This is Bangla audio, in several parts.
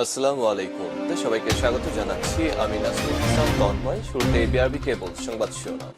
আসসালামু আলাইকুম। সবাইকে স্বাগত জানাচ্ছি। আমি নাসরুল হাসান তন্ময়। শুরুতে বিআরবি কেবল সংবাদ শিরোনাম।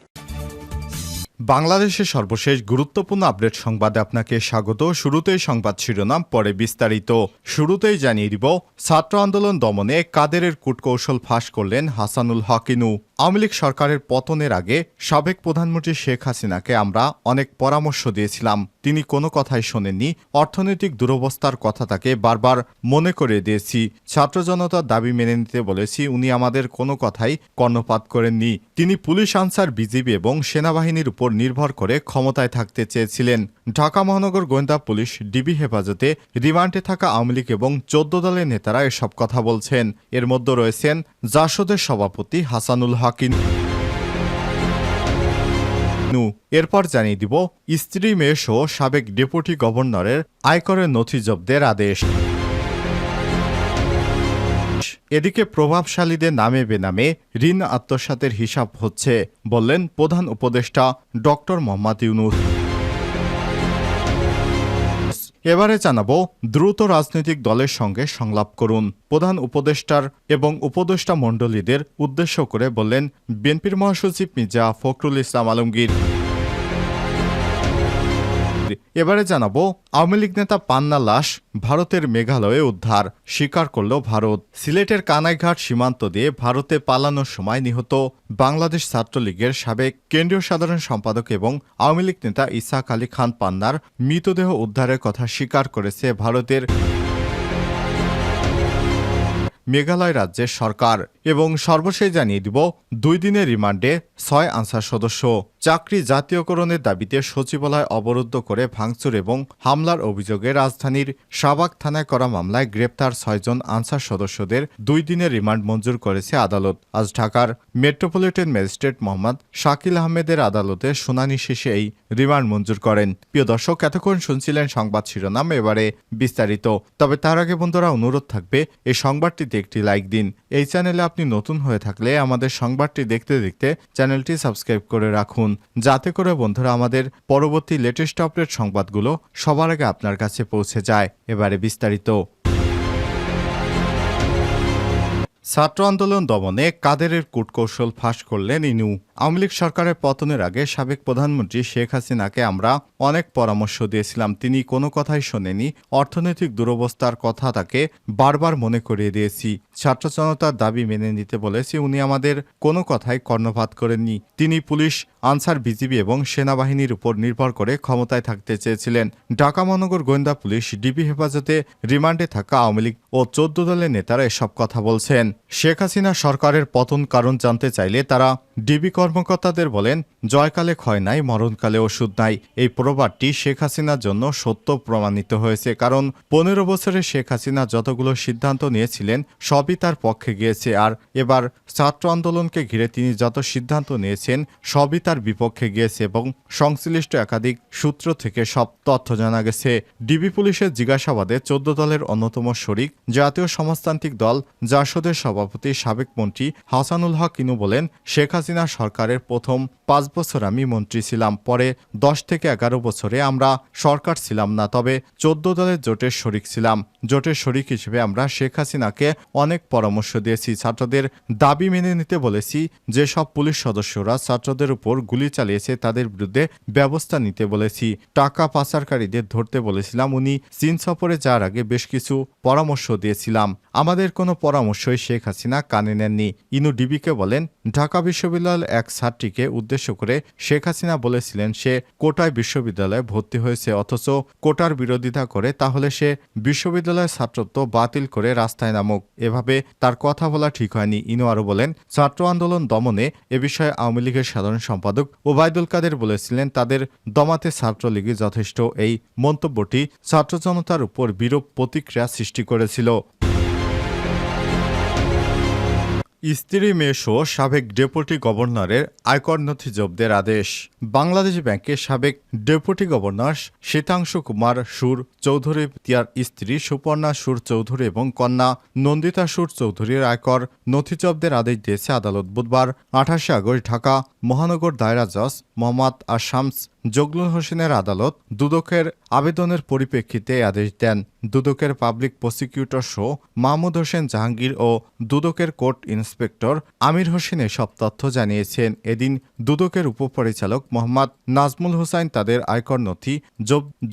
বাংলাদেশের সর্বশেষ গুরুত্বপূর্ণ আপডেট সংবাদে আপনাকে স্বাগত। শুরুতেই সংবাদ শিরোনাম, পরে বিস্তারিত। শুরুতেই জানিয়ে দিব, ছাত্র আন্দোলন দমনে কাদেরের কূটকৌশল ফাঁস করলেন হাসানুল হক ইনু। আওয়ামী লীগ সরকারের পতনের আগে সাবেক প্রধানমন্ত্রী শেখ হাসিনাকে আমরা অনেক পরামর্শ দিয়েছিলাম, তিনি কোনো কথাই শোনেননি। অর্থনৈতিক দুরবস্থার কথা তাকে বারবার মনে করিয়ে দিয়েছি। ছাত্র জনতার দাবি মেনে নিতে বলেছি, উনি আমাদের কোনো কথাই কর্ণপাত করেননি। তিনি পুলিশ, আনসার, বিজিবি এবং সেনাবাহিনীর উপর নির্ভর করে ক্ষমতায় থাকতে চেয়েছিলেন। ঢাকা মহানগর গোয়েন্দা পুলিশ, ডিবি হেফাজতে রিমান্ডে থাকা আওয়ামী লীগ এবং 14 দলের নেতারা এসব কথা বলছেন। এর মধ্যে রয়েছেন জাসদের সভাপতি হাসানুল হক ইনু। এরপর জানিয়ে দিব, স্ত্রী, মেয়ে সহ সাবেক ডেপুটি গভর্নরের আয়করের নথি জব্দের আদেশ। এদিকে প্রভাবশালীদের নামে বেনামে ঋণ আত্মসাতের হিসাব হচ্ছে, বললেন প্রধান উপদেষ্টা ডক্টর মোহাম্মদ ইউনূস। এবারে জানাবো, দ্রুত রাজনৈতিক দলের সঙ্গে সংলাপ করুন। প্রধান উপদেষ্টার এবং উপদেষ্টা মণ্ডলীদের উদ্দেশ্য করে বললেন বিএনপির মহাসচিব মির্জা ফখরুল ইসলাম আলমগীর। এবারে জানাবো, আওয়ামী লীগ নেতা পান্না লাশ ভারতের মেঘালয়ে উদ্ধার, স্বীকার করল ভারত। সিলেটের কানাইঘাট সীমান্ত দিয়ে ভারতে পালানোর সময় নিহত বাংলাদেশ ছাত্রলীগের সাবেক কেন্দ্রীয় সাধারণ সম্পাদক এবং আওয়ামী লীগ নেতা ইসাক আলী খান পান্নার মৃতদেহ উদ্ধারের কথা স্বীকার করেছে ভারতের মেঘালয় রাজ্যের সরকার। এবং সর্বশেষ জানিয়ে দিব, 2 দিনের রিমান্ডে 6 আনসার সদস্য। চাকরি জাতীয়করণের দাবিতে সচিবালয় অবরুদ্ধ করে ভাঙচুর এবং হামলার অভিযোগে রাজধানীর শাহবাগ থানায় করা মামলায় গ্রেপ্তার 6 জন আনসার সদস্যদের 2 দিনের রিমান্ড মঞ্জুর করেছে আদালত। আজ ঢাকার মেট্রোপলিটন ম্যাজিস্ট্রেট মোহাম্মদ শাকিল আহমেদের আদালতে শুনানি শেষে এই রিমান্ড মঞ্জুর করেন। প্রিয় দর্শক, এতক্ষণ শুনছিলেন সংবাদ শিরোনাম, এবারে বিস্তারিত। তবে তার আগে বন্ধুরা, অনুরোধ থাকবে এই সংবাদটিতে একটি লাইক দিন। এই চ্যানেলে আপনি নতুন হয়ে থাকলে আমাদের সংবাদটি দেখতে দেখতে চ্যানেলটি সাবস্ক্রাইব করে রাখুন, যাতে করে বন্ধুরা আমাদের পরবর্তী লেটেস্ট আপডেট সংবাদগুলো সবার আগে আপনার কাছে পৌঁছে যায়। এবারে বিস্তারিত। ছাত্র আন্দোলন দমনে কাদেরের কূটকৌশল ফাঁস করলেন ইনু। আওয়ামী লীগ সরকারের পতনের আগে সাবেক প্রধানমন্ত্রী শেখ হাসিনাকে আমরা অনেক পরামর্শ দিয়েছিলাম, তিনি কোনো কথাই শোনেনি। অর্থনৈতিক দুরবস্থার কথা তাকে বারবার মনে করিয়ে দিয়েছি। ছাত্র জনতার দাবি মেনে নিতে বলেছি, উনি আমাদের কোনো কথাই কর্ণপাত করেননি। তিনি পুলিশ, আনসার, বিজিবি এবং সেনাবাহিনীর উপর নির্ভর করে ক্ষমতায় থাকতে চেয়েছিলেন। ঢাকা মহানগর গোয়েন্দা পুলিশ, ডিবি হেফাজতে রিমান্ডে থাকা আওয়ামী লীগ ও 14 দলের নেতারা এসব কথা বলছেন। শেখ হাসিনা সরকারের পতন কারণ জানতে চাইলে তারা ডিবি কর্মকর্তাদের বলেন, জয়কালে ক্ষয় নাই, মরণকালে ওষুধ নাই। এই প্রবাদটি শেখ হাসিনার জন্য সত্য প্রমাণিত হয়েছে, কারণ 15 বছরে শেখ হাসিনা যতগুলো সিদ্ধান্ত নিয়েছিলেন সবই তার পক্ষে গিয়েছে। আর এবার ছাত্র আন্দোলনকে ঘিরে তিনি যত সিদ্ধান্ত নিয়েছেন সবই তার বিপক্ষে গিয়েছে এবং সংশ্লিষ্ট একাধিক সূত্র থেকে সব তথ্য জানা গেছে। ডিবি পুলিশের জিজ্ঞাসাবাদে 14 দলের অন্যতম শরিক জাতীয় সমাজতান্ত্রিক দল জাসদের সভাপতি সাবেক মন্ত্রী হাসানুল হক ইনু বলেন, শেখ হাসিনা সরকারের প্রথম 5 বছর আমি মন্ত্রী ছিলাম, পরে 10 থেকে 11 বছরে আমরা সরকার ছিলাম না, তবে 14 দলের জোটের শরিক ছিলাম। জোটের শরিক হিসেবে আমরা শেখ হাসিনাকে অনেক পরামর্শ দিয়েছি, ছাত্রদের দাবি মেনে নিতে বলেছি। যেসব পুলিশ সদস্যরা ছাত্রদের উপর গুলি চালিয়েছে তাদের বিরুদ্ধে ব্যবস্থা নিতে বলেছি। টাকা পাচারকারীদের ধরতে বলেছিলাম। উনি চীন সফরে যাওয়ার আগে বেশ কিছু পরামর্শ দিয়েছিলাম, আমাদের কোনো পরামর্শই শেখ হাসিনা কানে নেননি। ইনু ডিবিকে বলেন, ঢাকা বিশ্ববিদ্যালয়ের এক ছাত্রীকে উদ্দেশ্য করে শেখ হাসিনা বলেছিলেন সে কোটায় বিশ্ববিদ্যালয়ে ভর্তি হয়েছে, অথচ কোটার বিরোধিতা করে, তাহলে সে বিশ্ববিদ্যালয়ের ছাত্রত্ব বাতিল করে রাস্তায় নামুক। এভাবে তার কথা বলা ঠিক হয়নি। ইনু আরও বলেন, ছাত্র আন্দোলন দমনে এ বিষয়ে আওয়ামী লীগের সাধারণ সম্পাদক ওবায়দুল কাদের বলেছিলেন তাদের দমাতে ছাত্রলীগই যথেষ্ট। এই মন্তব্যটি ছাত্র জনতার উপর বিরূপ প্রতিক্রিয়া সৃষ্টি করেছিল। স্ত্রী, মেয়ে সহ সাবেক ডেপুটি গভর্নরের আয়কর নথি জব্দের আদেশ। বাংলাদেশ ব্যাংকের সাবেক ডেপুটি গভর্নর শ্বেতাংশু কুমার সুর চৌধুরী, তার স্ত্রী সুপর্ণা সুর চৌধুরী এবং কন্যা নন্দিতা সুর চৌধুরীর আয়কর নথি জব্দের আদেশ দিয়েছে আদালত। বুধবার 28 আগস্ট ঢাকা মহানগর দায়রা জজ মোহাম্মদ আশামস জগলুল হোসেনের আদালত দুদকের আবেদনের পরিপ্রেক্ষিতে আদেশ দেন। দুদকের পাবলিক প্রসিকিউটর সহ মাহমুদ হোসেন জাহাঙ্গীর ও দুদকের কোর্ট ইন্সপেক্টর আমির হোসেন এসব তথ্য জানিয়েছেন। এদিন দুদকের উপপরিচালক মোহাম্মদ নাজমুল হোসাইন তাদের আয়কর নথি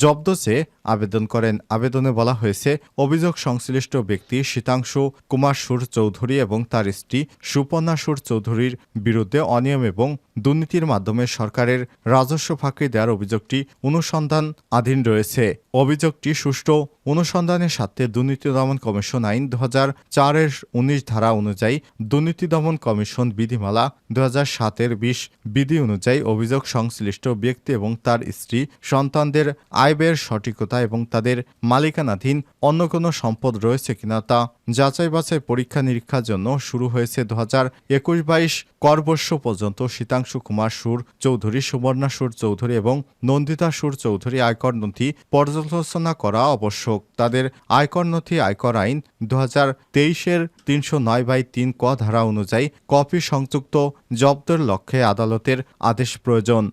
জব্দ চেয়ে আবেদন করেন। আবেদনে বলা হয়েছে, অভিযোগ সংশ্লিষ্ট ব্যক্তি শীতাংশু কুমার সুর চৌধুরী এবং তার স্ত্রী সুপর্ণা সুর চৌধুরীর বিরুদ্ধে অনিয়ম এবং দুর্নীতির মাধ্যমে সরকারের রাজস্ব ফাঁকি দেওয়ার অভিযোগটি অনুসন্ধানাধীন রয়েছে। অভিযোগটি সুষ্ঠু অনুসন্ধানের স্বার্থে দুর্নীতি দমন কমিশন আইন 2004-এর 19 ধারা অনুযায়ী দুর্নীতি দমন কমিশন বিধিমালা 2007-এর 20 বিধি অনুযায়ী অভিযোগ সংশ্লিষ্ট ব্যক্তি এবং তার স্ত্রী সন্তানদের আয় ব্যয়ের সঠিকতা এবং তাদের মালিকানাধীন অন্য কোনো সম্পদ রয়েছে কিনা তা যাচাই বাছাই পরীক্ষা নিরীক্ষার জন্য শুরু হয়েছে 2021-22 করবর্ষ পর্যন্ত শীতাংশু কুমার সুর চৌধুরী, সুবর্ণা সুর চৌধুরী এবং নন্দিতা সুর চৌধুরী আয়কর নথি পর্যালোচনা করা আবশ্যক। তাদের আয়কর নথি আয়কর আইন 2023-এর 309/3 ক ধারা অনুযায়ী কপি সংযুক্ত জব্দের লক্ষ্যে আদালতের আদেশ প্রয়োজন।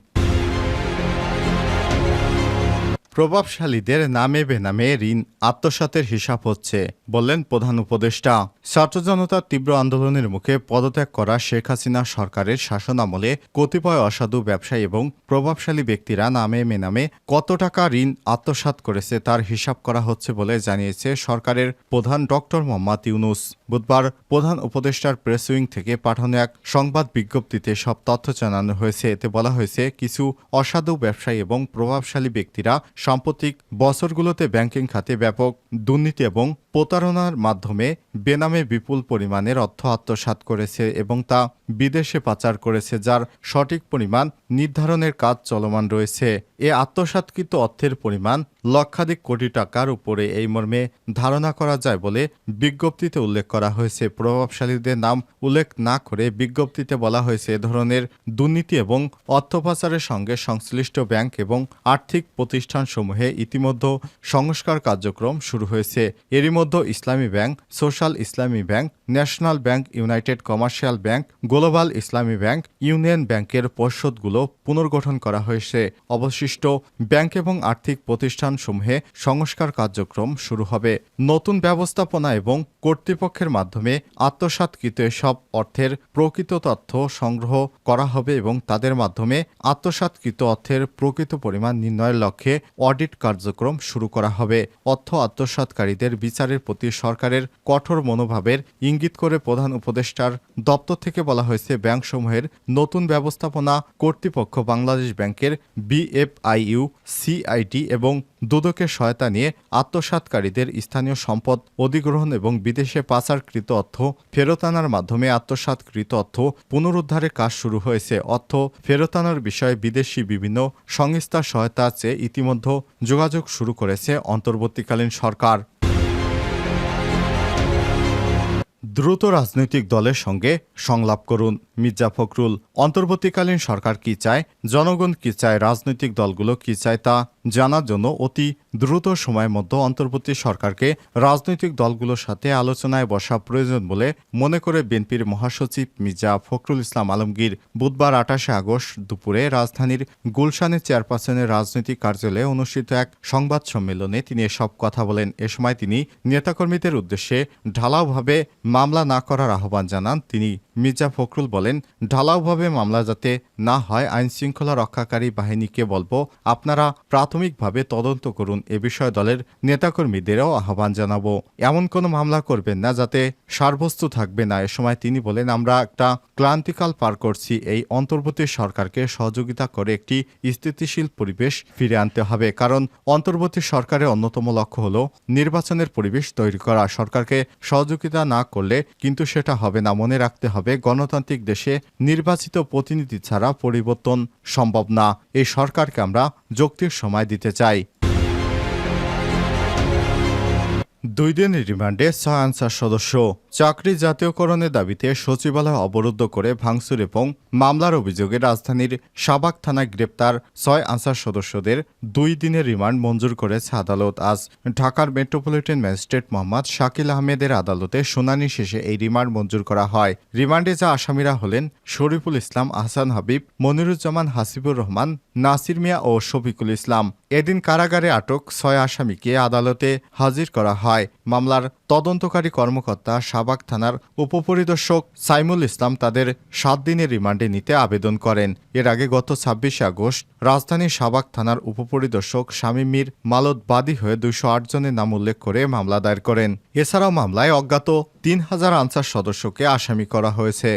প্রভাবশালীদের নামে বেনামে ঋণ আত্মসাতের হিসাব হচ্ছে, বললেন প্রধান উপদেষ্টা। ছাত্র জনতার তীব্র আন্দোলনের মুখে পদত্যাগ করা শেখ হাসিনা সরকারের শাসনামলে কতিপয় অসাধু ব্যবসায়ী এবং প্রভাবশালী ব্যক্তিরা নামে বেনামে কত টাকা ঋণ আত্মসাৎ করেছে তার হিসাব করা হচ্ছে বলে জানিয়েছে সরকারের প্রধান ডক্টর মোহাম্মদ ইউনূস। বুধবার প্রধান উপদেষ্টার প্রেস উইং থেকে পাঠানো এক সংবাদ বিজ্ঞপ্তিতে সব তথ্য জানানো হয়েছে। এতে বলা হয়েছে, কিছু অসাধু ব্যবসায়ী এবং প্রভাবশালী ব্যক্তিরা সাম্প্রতিক বছরগুলোতে ব্যাংকিং খাতে ব্যাপক দুর্নীতি এবং প্রতারণার মাধ্যমে বেনামে বিপুল পরিমাণের অর্থ আত্মসাৎ করেছে এবং তা বিদেশে পাচার করেছে, যার সঠিক পরিমাণ নির্ধারণের কাজ চলমান রয়েছে। এ আত্মসাৎকৃত অর্থের পরিমাণ লক্ষাধিক কোটি টাকার উপরে এই মর্মে ধারণা করা যায় বলে বিজ্ঞপ্তিতে উল্লেখ করা হয়েছে। প্রভাবশালীদের নাম উল্লেখ না করে বিজ্ঞপ্তিতে বলা হয়েছে, এ ধরনের দুর্নীতি এবং অর্থ পাচারের সঙ্গে সংশ্লিষ্ট ব্যাংক এবং আর্থিক প্রতিষ্ঠানসমূহে ইতিমধ্যে সংস্কার কার্যক্রম শুরু হয়েছে। এরই মধ্যে ইসলামী ব্যাংক, সোশ্যাল ইসলামী bank, national bank, United commercial bank, global ইসলামী ব্যাংক, ইউনিয়ন ব্যাংকের পর্ষদগুলো পুনর্গঠন করা হয়েছে। অবশিষ্ট ব্যাংক এবং আর্থিক প্রতিষ্ঠানসমূহে সংস্কার কার্যক্রম শুরু হবে। নতুন ব্যবস্থাপনা এবং কর্তৃপক্ষের মাধ্যমে আত্মসাৎকৃত এসব অর্থের প্রকৃত তথ্য সংগ্রহ করা হবে এবং তাদের মাধ্যমে আত্মসাৎকৃত অর্থের প্রকৃত পরিমাণ নির্ণয়ের লক্ষ্যে অডিট কার্যক্রম শুরু করা হবে। অর্থ আত্মসাৎকারীদের বিচারের প্রতি সরকারের কঠোর মনোভাবের ইঙ্গিত করে প্রধান উপদেষ্টার দপ্তর থেকে বলা হয়েছে, ব্যাংকসমূহের নতুন ব্যবস্থাপনা কর্তৃপক্ষ বাংলাদেশ ব্যাংকের BFIU, CIT এবং দুদকের সহায়তা নিয়ে আত্মসাৎকারীদের স্থানীয় সম্পদ অধিগ্রহণ এবং বিদেশে পাচারকৃত অর্থ ফেরত আনার মাধ্যমে আত্মসাৎকৃত অর্থ পুনরুদ্ধারের কাজ শুরু হয়েছে। অর্থ ফেরত আনার বিষয়ে বিদেশি বিভিন্ন সংস্থার সহায়তা চেয়ে ইতিমধ্যে যোগাযোগ শুরু করেছে অন্তর্বর্তীকালীন সরকার। দ্রুত রাজনৈতিক দলের সঙ্গে সংলাপ করুন, মির্জা ফখরুল। অন্তর্বর্তীকালীন সরকার কি চায়, জনগণ কি চায়, রাজনৈতিক দলগুলো কি চায় তা জানার জন্য অতি দ্রুত সময়ের মধ্যে অন্তর্বর্তী সরকারকে রাজনৈতিক দলগুলোর সাথে আলোচনায় বসা প্রয়োজন বলে মনে করে বিএনপির মহাসচিব মির্জা ফখরুল ইসলাম আলমগীর। বুধবার 28 আগস্ট দুপুরে রাজধানীর গুলশানের চেয়ারপারসনের রাজনৈতিক কার্যালয়ে অনুষ্ঠিত এক সংবাদ সম্মেলনে তিনি এসব কথা বলেন। এ সময় তিনি নেতাকর্মীদের উদ্দেশ্যে ঢালাওভাবে মামলা না করার আহ্বান জানান তিনি। মির্জা ফখরুল বলেন, ঢালাওভাবে মামলা যাতে না হয় আইনশৃঙ্খলা রক্ষাকারী বাহিনীকে বলবো, আপনারা প্রাথমিকভাবে তদন্ত করুন। এ বিষয়ে দলের নেতাকর্মীদেরও আহ্বান জানাবো, এমন কোনো মামলা করবেন না যাতে সারবস্তু থাকবে না। এ সময় তিনি বলেন, আমরা একটা ক্লান্তিকাল পার করছি। এই অন্তর্বর্তী সরকারকে সহযোগিতা করে একটি স্থিতিশীল পরিবেশ ফিরে আনতে হবে, কারণ অন্তর্বর্তী সরকারের অন্যতম লক্ষ্য হলো নির্বাচনের পরিবেশ তৈরি করা। সরকারকে সহযোগিতা না করলে কিন্তু সেটা হবে না। মনে রাখতে হবে, গণতান্ত্রিক দেশে নির্বাচিত প্রতিনিধি ছাড়া পরিবর্তন সম্ভব না। এই সরকারকে আমরা যৌক্তিক সময় দিতে চাই। 2 দিন রিমান্ডে 6 আনসার সদস্য। চাকরি জাতীয়করণের দাবিতে সচিবালয় অবরুদ্ধ করে ভাঙচুর এবং মামলার অভিযোগে রাজধানীর সাবাক থানায় গ্রেপ্তার 6 আনসার সদস্যদের 2 দিনের রিমান্ড মঞ্জুর করেছে আদালত। আজ ঢাকার মেট্রোপলিটন ম্যাজিস্ট্রেট মোহাম্মদ শাকিল আহমেদের আদালতে শুনানি শেষে এই রিমান্ড মঞ্জুর করা হয়। রিমান্ডে যা আসামিরা হলেন শরীফুল ইসলাম, আহসান হাবিব, মনিরুজ্জামান, হাসিবুর রহমান, নাসির মিয়া ও শফিকুল ইসলাম। এদিন কারাগারে আটক 6 আসামিকে আদালতে হাজির করা হয়। মামলার তদন্তকারী কর্মকর্তা সাবাক থানার উপপরিদর্শক সাইমুল ইসলাম তাদের 7 দিনের রিমান্ডে নিতে আবেদন করেন। এর আগে গত 26 আগস্ট রাজধানীর সাবাক থানার উপপরিদর্শক শামীম মীর মালত বাদী হয়ে 208 জনের নাম উল্লেখ করে মামলা দায়ের করেন। এছাড়াও মামলায় অজ্ঞাত 3000 আনসার সদস্যকে আসামি করা হয়েছে।